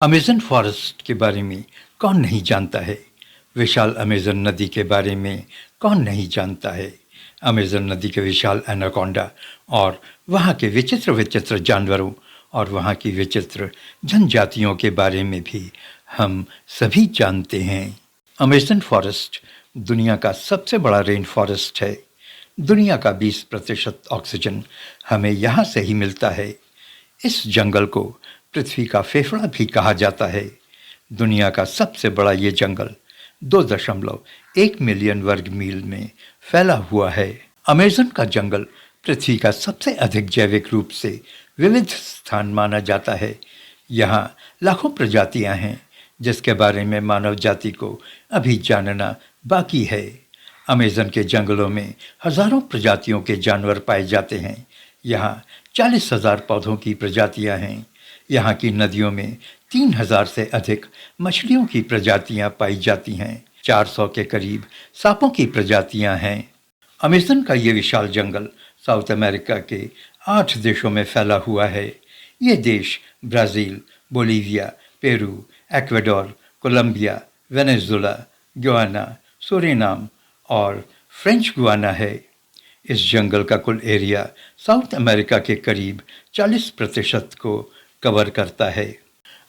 Amazon forest के बारे में कौन नहीं जानता है? विशाल अमेज़न नदी के बारे में कौन नहीं जानता है? अमेज़न नदी के विशाल एनाकोंडा और वहाँ के विचित्र-विचित्र जानवरों और वहाँ की विचित्र जनजातियों के बारे में भी हम सभी जानते हैं। अमेज़न फ़ॉरेस्ट दुनिया का सबसे बड़ा रेन फ़ॉरेस्ट है। दुनिया का 20% ऑक्सीजन हमें यहाँ से ही मिलता है। इस जंगल को पृथ्वी का फेफड़ा भी कहा जाता है। दुनिया का सबसे बड़ा ये जंगल 2.1 मिलियन वर्ग मील में फैला हुआ है। अमेज़न का जंगल पृथ्वी का सबसे अधिक जैविक रूप से विविध स्थान माना जाता है। यहाँ लाखों प्रजातियाँ हैं जिसके बारे में मानव जाति को अभी जानना बाकी है। अमेज़न के जंगलों में हजारों प्रजातियों के जानवर पाए जाते हैं। यहाँ 40,000 पौधों की प्रजातियाँ हैं। यहाँ की नदियों में 3,000 से अधिक मछलियों की प्रजातियाँ पाई जाती हैं। 400 के करीब सांपों की प्रजातियाँ हैं। अमेज़न का ये विशाल जंगल साउथ अमेरिका के 8 देशों में फैला हुआ है। ये देश Brazil, Bolivia, Peru, Ecuador, Colombia, Venezuela, Guyana, Suriname और फ्रेंच गुयाना है। इस जंगल का कुल एरिया साउथ अमेरिका के करीब 40% को कवर करता है।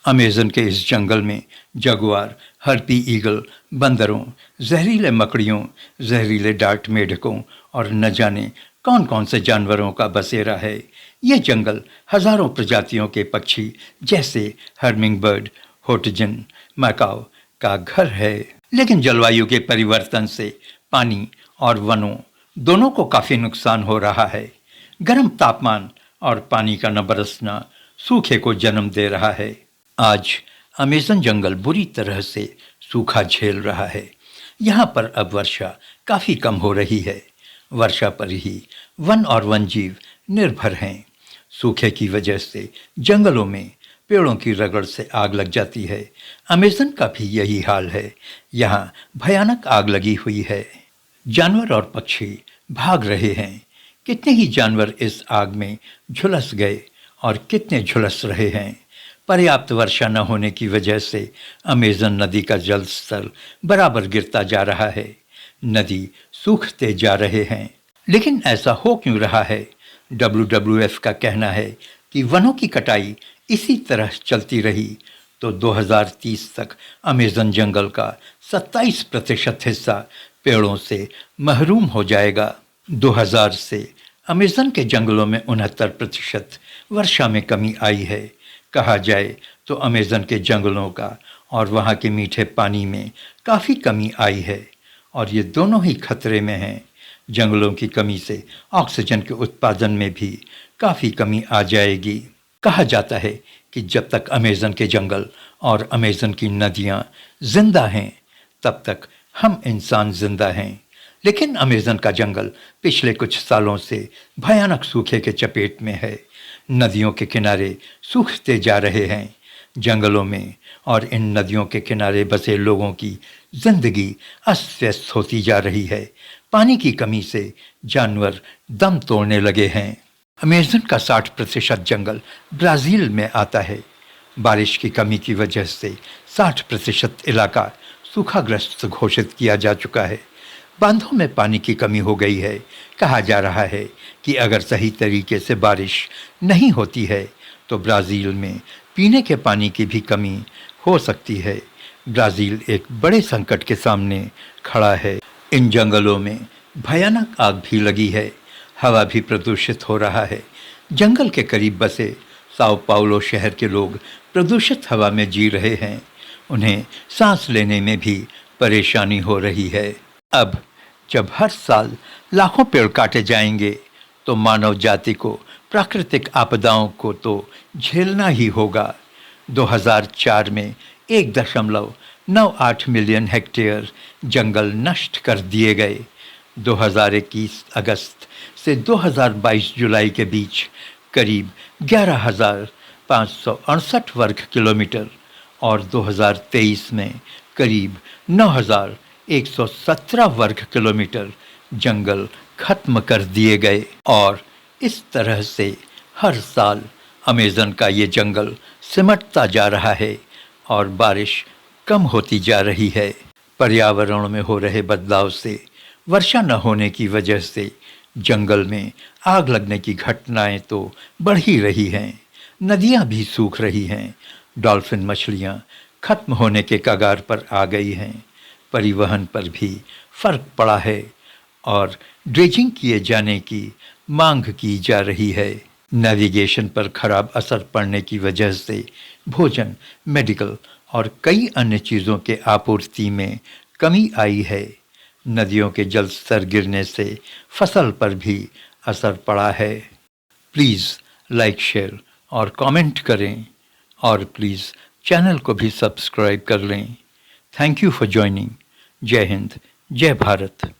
अमेज़न के इस जंगल में जगुआर, हर्पी ईगल, बंदरों, जहरीले मकड़ियों, जहरीले डार्ट मेढकों और न जाने कौन कौन से जानवरों का बसेरा है। ये जंगल हजारों प्रजातियों के पक्षी जैसे हर्मिंगबर्ड, होटजन, मैकाओ का घर है। लेकिन जलवायु के परिवर्तन से पानी और वनों दोनों को काफ़ी नुकसान हो रहा है। गर्म तापमान और पानी का न बरसना सूखे को जन्म दे रहा है। आज अमेज़न जंगल बुरी तरह से सूखा झेल रहा है। यहाँ पर अब वर्षा काफ़ी कम हो रही है। वर्षा पर ही वन और वन्यजीव निर्भर हैं। सूखे की वजह से जंगलों में पेड़ों की रगड़ से आग लग जाती है। अमेज़न का भी यही हाल है। यहाँ भयानक आग लगी हुई है। जानवर और पक्षी भाग रहे हैं। कितने ही जानवर इस आग में झुलस गए और कितने झुलस रहे हैं। पर्याप्त वर्षा न होने की वजह से अमेज़न नदी का जल स्तर बराबर गिरता जा रहा है। नदी सूखते जा रहे हैं। लेकिन ऐसा हो क्यों रहा है? WWF का कहना है कि वनों की कटाई इसी तरह चलती रही तो 2030 तक अमेज़न जंगल का 27% हिस्सा पेड़ों से महरूम हो जाएगा। 2000 से अमेज़न के जंगलों में 69% वर्षा में कमी आई है। कहा जाए तो अमेज़न के जंगलों का और वहाँ के मीठे पानी में काफ़ी कमी आई है और ये दोनों ही खतरे में हैं। जंगलों की कमी से ऑक्सीजन के उत्पादन में भी काफ़ी कमी आ जाएगी। कहा जाता है कि जब तक अमेज़न के जंगल और अमेज़न की नदियाँ जिंदा हैं तब तक हम इंसान जिंदा हैं। लेकिन अमेज़न का जंगल पिछले कुछ सालों से भयानक सूखे के चपेट में है। नदियों के किनारे सूखते जा रहे हैं। जंगलों में और इन नदियों के किनारे बसे लोगों की जिंदगी अस्त व्यस्त होती जा रही है। पानी की कमी से जानवर दम तोड़ने लगे हैं। अमेज़न का 60% जंगल ब्राज़ील में आता है। बारिश की कमी की वजह से 60% इलाका सूखाग्रस्त घोषित किया जा चुका है। बांधों में पानी की कमी हो गई है। कहा जा रहा है कि अगर सही तरीके से बारिश नहीं होती है तो ब्राज़ील में पीने के पानी की भी कमी हो सकती है। ब्राज़ील एक बड़े संकट के सामने खड़ा है। इन जंगलों में भयानक आग भी लगी है। हवा भी प्रदूषित हो रहा है। जंगल के करीब बसे साओ पाउलो शहर के लोग प्रदूषित हवा में जी रहे हैं। उन्हें सांस लेने में भी परेशानी हो रही है। अब जब हर साल लाखों पेड़ काटे जाएंगे तो मानव जाति को प्राकृतिक आपदाओं को तो झेलना ही होगा। 2004 में 1.98 मिलियन हेक्टेयर जंगल नष्ट कर दिए गए। 2021 अगस्त से 2022 जुलाई के बीच करीब 11,568 वर्ग किलोमीटर और 2023 में करीब 9,117 वर्ग किलोमीटर जंगल खत्म कर दिए गए और इस तरह से हर साल अमेज़न का ये जंगल सिमटता जा रहा है। और बारिश कम होती जा रही है। पर्यावरण में हो रहे बदलाव से, वर्षा न होने की वजह से जंगल में आग लगने की घटनाएं तो बढ़ ही रही हैं। नदियां भी सूख रही हैं। डॉल्फिन मछलियां खत्म होने के कगार पर आ गई हैं। परिवहन पर भी फर्क पड़ा है और ड्रेजिंग किए जाने की मांग की जा रही है। नेविगेशन पर खराब असर पड़ने की वजह से भोजन, मेडिकल और कई अन्य चीज़ों के आपूर्ति में कमी आई है। नदियों के जल स्तर गिरने से फसल पर भी असर पड़ा है। प्लीज़ लाइक, शेयर और कमेंट करें और प्लीज़ चैनल को भी सब्सक्राइब कर लें। Thank you for joining. जय हिंद, जय भारत।